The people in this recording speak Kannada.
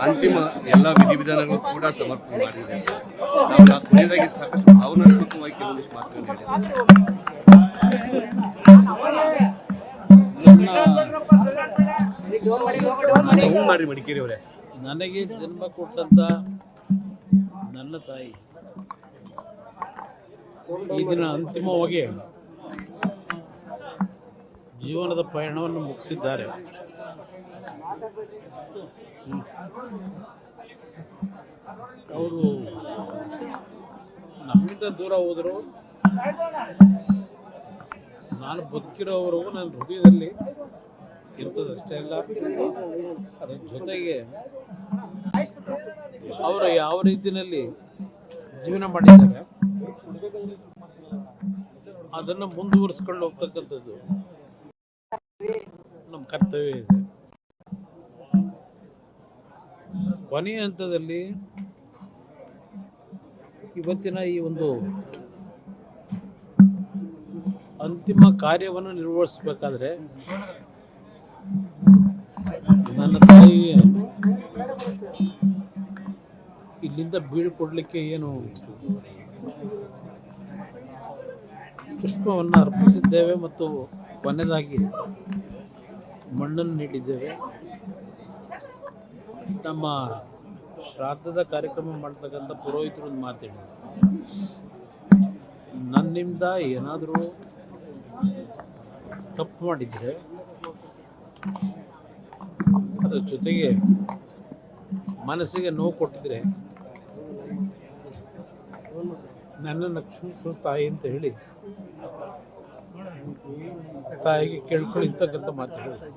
ಅಂತಿಮ ಎಲ್ಲ ವಿಧಿವಿಧಾನಗಳು ಕೂಡ ಸಮರ್ಪಣೆ ಮಾಡಿದೆ ಸರ್. ನಾವು ಕೊನೆಯದಾಗಿ ಸಾಕಷ್ಟು ಭಾವನಾತ್ಮಕವಾಗಿ ಕೆಲವೊಂದಿಷ್ಟು ಮಾತುಗಳನ್ನು ಮಾಡಿ ಮಡಿಕೇರಿ ಅವರೇ, ನನಗೆ ಜನ್ಮ ಕೊಟ್ಟಂತ ನನ್ನ ತಾಯಿ ಈ ದಿನ ಅಂತಿಮವಾಗಿ ಜೀವನದ ಪಯಣವನ್ನು ಮುಗಿಸಿದ್ದಾರೆ. ಅವರು ನಮ್ಮಿಂದ ದೂರ ಹೋದರು. ನಾನು ಬದುಕಿರೋವರೆಗೂ ನನ್ನ ಹೃದಯದಲ್ಲಿ ಇರ್ತದಷ್ಟೇ ಅಲ್ಲ, ಅದರ ಜೊತೆಗೆ ಅವರು ಯಾವ ರೀತಿಯಲ್ಲಿ ಜೀವನ ಮಾಡಿದ್ದಾರೆ ಅದನ್ನು ಮುಂದುವರಿಸ್ಕೊಂಡು ಹೋಗ್ತಕ್ಕಂಥದ್ದು ನಮ್ಮ ಕರ್ತವ್ಯ ಇದೆ. ಕೊನೆಯ ಹಂತದಲ್ಲಿ ಇವತ್ತಿನ ಈ ಒಂದು ಅಂತಿಮ ಕಾರ್ಯವನ್ನು ನಿರ್ವಹಿಸಬೇಕಾದ್ರೆ ನನ್ನ ತಾಯಿಗೆ ಇಲ್ಲಿಂದ ಬೀಳ್ಕೊಡ್ಲಿಕ್ಕೆ ಏನು ಪುಷ್ಪವನ್ನು ಅರ್ಪಿಸಿದ್ದೇವೆ ಮತ್ತು ಕೊನೆಯದಾಗಿ ಮಣ್ಣನ್ನು ನೀಡಿದ್ದೇವೆ. ನಮ್ಮ ಶ್ರಾದ್ದದ ಕಾರ್ಯಕ್ರಮ ಮಾಡ್ತಕ್ಕಂಥ ಪುರೋಹಿತರು ಒಂದು ಮಾತಾಡಿದ್ರು, ನನ್ನಿಂದ ಏನಾದರೂ ತಪ್ಪು ಮಾಡಿದರೆ ಅದರ ಜೊತೆಗೆ ಮನಸ್ಸಿಗೆ ನೋವು ಕೊಟ್ಟಿದ್ರೆ ನನ್ನನ್ನು ಕ್ಷಮಿಸು ತಾಯಿ ಅಂತ ಹೇಳಿ ತಾಯಿಗೆ ಕೇಳ್ಕೊಳ್ಳಿ ಇರ್ತಕ್ಕಂಥ ಮಾತಾಡಿದ್ರು.